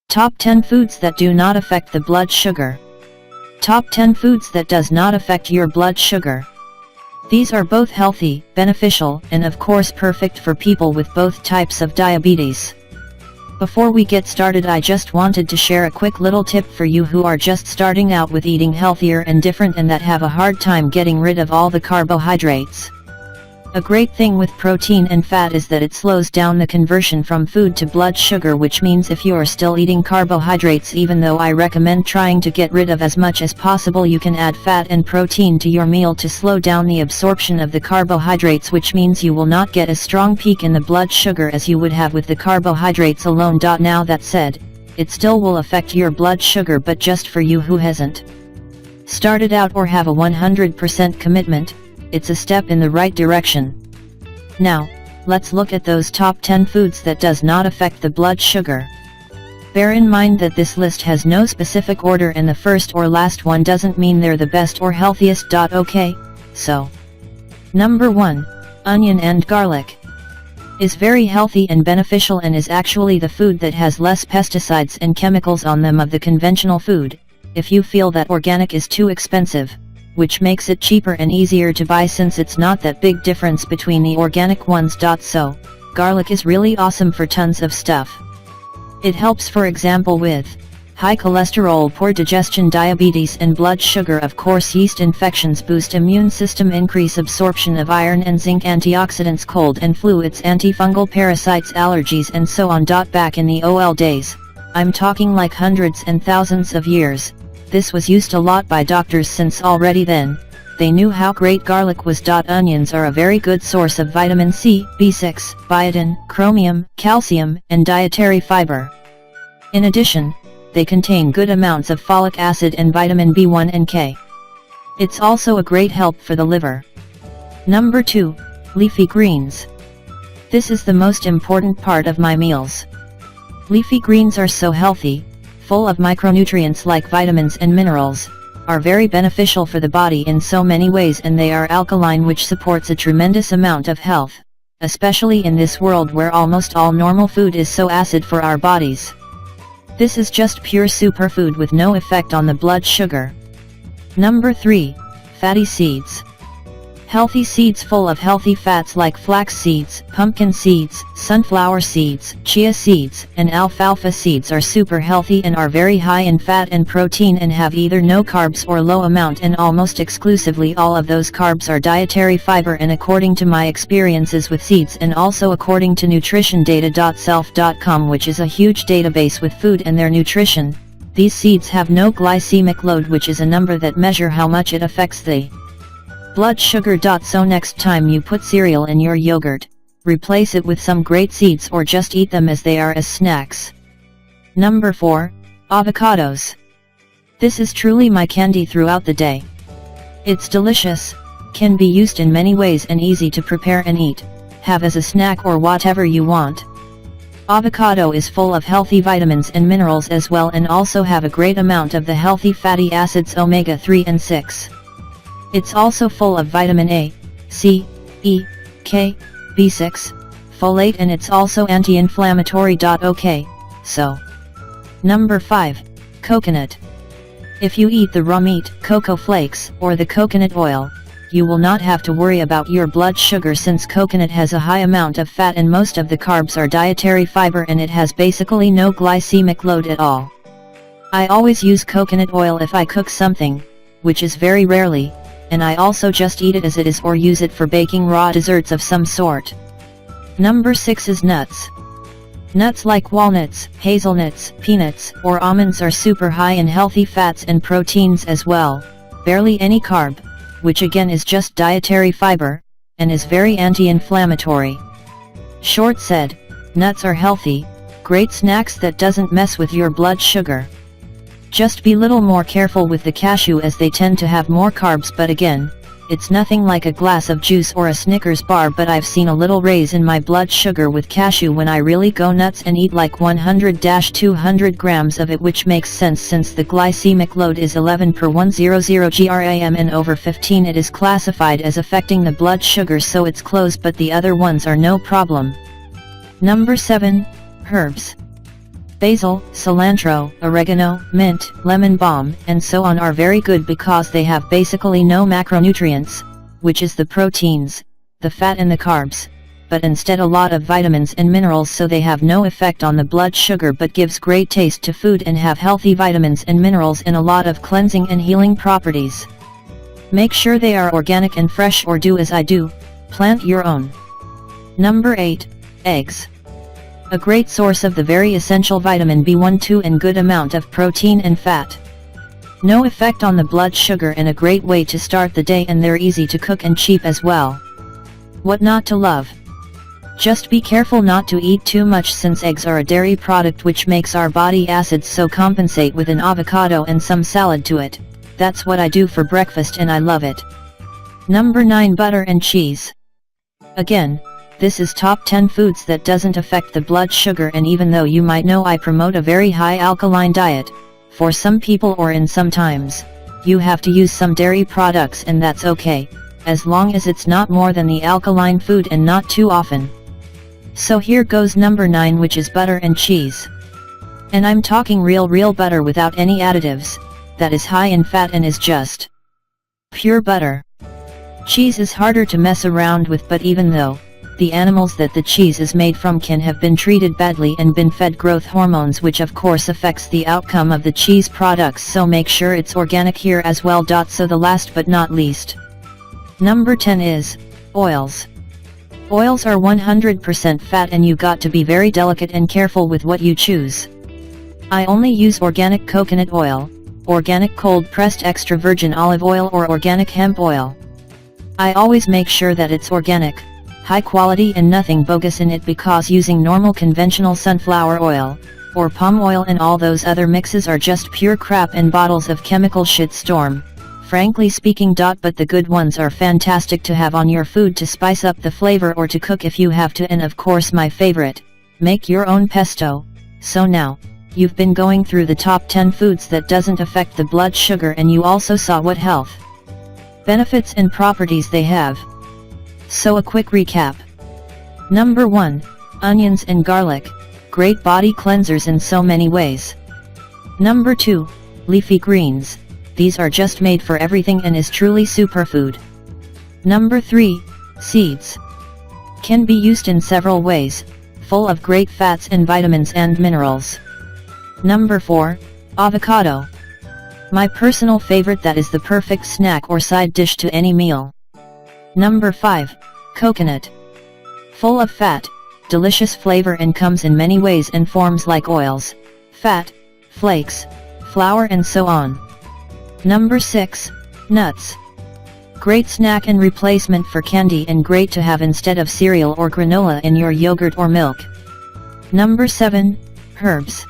Top 10 foods that do not affect the blood sugar. Top 10 foods that does not affect your blood sugar. These are both healthy, beneficial, and of course perfect for people with both types of diabetes. Before we get started, I just wanted to share a quick little tip for you who are just starting out with eating healthier and different and that have a hard time getting rid of all the carbohydrates. A great thing with protein and fat is that it slows down the conversion from food to blood sugar, which means if you are still eating carbohydrates, even though I recommend trying to get rid of as much as possible, you can add fat and protein to your meal to slow down the absorption of the carbohydrates, which means you will not get a strong peak in the blood sugar as you would have with the carbohydrates alone. Now that said, it still will affect your blood sugar, but just for you who hasn't started out or have a 100% commitment, it's a step in the right direction. Now, let's look at those top 10 foods that does not affect the blood sugar. Bear in mind that this list has no specific order and the first or last one doesn't mean they're the best or healthiest. Okay, so. Number 1, onion and garlic. Is very healthy and beneficial and is actually the food that has less pesticides and chemicals on them of the conventional food, if you feel that organic is too expensive, which makes it cheaper and easier to buy since it's not that big difference between the organic ones. So, garlic is really awesome for tons of stuff. It helps, for example, with high cholesterol, poor digestion, diabetes and blood sugar, of course, yeast infections, boost immune system, increase absorption of iron and zinc, antioxidants, cold and flu, it's antifungal, parasites, allergies and so on. Back in the old days, I'm talking like hundreds and thousands of years, this was used a lot by doctors since already then, they knew how great garlic was. Onions are a very good source of vitamin C, B6, biotin, chromium, calcium, and dietary fiber. In addition, they contain good amounts of folic acid and vitamin B1 and K. It's also a great help for the liver. Number 2, leafy greens. This is the most important part of my meals. Leafy greens are so healthy, full of micronutrients like vitamins and minerals, are very beneficial for the body in so many ways, and they are alkaline, which supports a tremendous amount of health, especially in this world where almost all normal food is so acid for our bodies. This is just pure superfood with no effect on the blood sugar. Number 3, fatty seeds. Healthy seeds full of healthy fats like flax seeds, pumpkin seeds, sunflower seeds, chia seeds, and alfalfa seeds are super healthy and are very high in fat and protein and have either no carbs or low amount, and almost exclusively all of those carbs are dietary fiber. And according to my experiences with seeds and also according to nutritiondata.self.com, which is a huge database with food and their nutrition, these seeds have no glycemic load, which is a number that measure how much it affects the blood sugar. So next time you put cereal in your yogurt, replace it with some great seeds or just eat them as they are as snacks. Number 4, avocados. This is truly my candy throughout the day. It's delicious, can be used in many ways and easy to prepare and eat, have as a snack or whatever you want. Avocado is full of healthy vitamins and minerals as well, and also have a great amount of the healthy fatty acids omega-3 and 6. It's also full of vitamin A, C, E, K, B6, folate, and it's also anti-inflammatory. Okay, so. Number 5, coconut. If you eat the raw meat, cocoa flakes, or the coconut oil, you will not have to worry about your blood sugar since coconut has a high amount of fat and most of the carbs are dietary fiber, and it has basically no glycemic load at all. I always use coconut oil if I cook something, which is very rarely, and I also just eat it as it is or use it for baking raw desserts of some sort. Number 6 is nuts. Nuts like walnuts, hazelnuts, peanuts, or almonds are super high in healthy fats and proteins as well, barely any carb, which again is just dietary fiber, and is very anti-inflammatory. Short said, nuts are healthy, great snacks that doesn't mess with your blood sugar. Just be little more careful with the cashew as they tend to have more carbs, but again, it's nothing like a glass of juice or a Snickers bar, but I've seen a little raise in my blood sugar with cashew when I really go nuts and eat like 100-200 grams of it, which makes sense since the glycemic load is 11 per 100 gram and over 15 it is classified as affecting the blood sugar, so it's close, but the other ones are no problem. Number 7, herbs. Basil, cilantro, oregano, mint, lemon balm, and so on are very good because they have basically no macronutrients, which is the proteins, the fat and the carbs, but instead a lot of vitamins and minerals, so they have no effect on the blood sugar but gives great taste to food and have healthy vitamins and minerals and a lot of cleansing and healing properties. Make sure they are organic and fresh, or do as I do, plant your own. Number 8, eggs. A great source of the very essential vitamin B12 and good amount of protein and fat. No effect on the blood sugar and a great way to start the day, and they're easy to cook and cheap as well. What not to love? Just be careful not to eat too much, since eggs are a dairy product which makes our body acids, so compensate with an avocado and some salad to it. That's what I do for breakfast and I love it. Number 9, butter and cheese. Again, this is top 10 foods that doesn't affect the blood sugar, and even though you might know I promote a very high alkaline diet, for some people or in some times, you have to use some dairy products, and that's okay, as long as it's not more than the alkaline food and not too often. So here goes number 9, which is butter and cheese. And I'm talking real butter without any additives, that is high in fat and is just pure butter. Cheese is harder to mess around with, but even though the animals that the cheese is made from can have been treated badly and been fed growth hormones, which of course affects the outcome of the cheese products, so make sure it's organic here as well. So the last but not least, number 10 is oils. Oils are 100% fat, and you got to be very delicate and careful with what you choose. I only use organic coconut oil, organic cold pressed extra virgin olive oil, or organic hemp oil. I always make sure that it's organic, high quality and nothing bogus in it, because using normal conventional sunflower oil, or palm oil and all those other mixes are just pure crap and bottles of chemical shitstorm, frankly speaking. But the good ones are fantastic to have on your food to spice up the flavor or to cook if you have to, and of course my favorite, make your own pesto. So now, you've been going through the top 10 foods that doesn't affect the blood sugar, and you also saw what health benefits and properties they have. So a quick recap. Number 1, onions and garlic, great body cleansers in so many ways. Number 2, leafy greens, these are just made for everything and is truly superfood. Number 3, seeds. Can be used in several ways, full of great fats and vitamins and minerals. Number 4, avocado. My personal favorite, that is the perfect snack or side dish to any meal. Number 5, coconut. Full of fat, delicious flavor, and comes in many ways and forms like oils, fat, flakes, flour and so on. Number 6, nuts. Great snack and replacement for candy, and great to have instead of cereal or granola in your yogurt or milk. Number 7, herbs.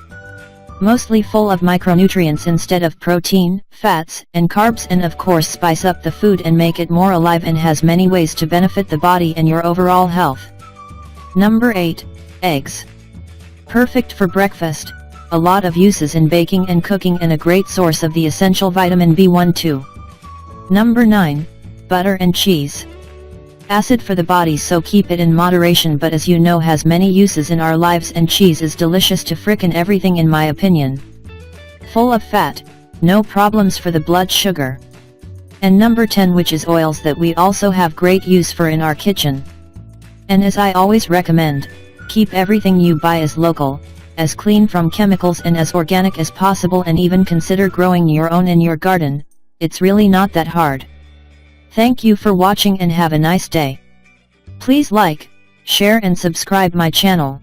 Mostly full of micronutrients instead of protein, fats, and carbs, and of course spice up the food and make it more alive, and has many ways to benefit the body and your overall health. Number 8, eggs. Perfect for breakfast, a lot of uses in baking and cooking, and a great source of the essential vitamin B12. Number 9, butter and cheese. Acid for the body, so keep it in moderation, but as you know has many uses in our lives, and cheese is delicious to frickin' everything in my opinion. Full of fat, no problems for the blood sugar. And number 10, which is oils, that we also have great use for in our kitchen. And as I always recommend, keep everything you buy as local, as clean from chemicals, and as organic as possible, and even consider growing your own in your garden. It's really not that hard. Thank you for watching and have a nice day. Please like, share and subscribe my channel.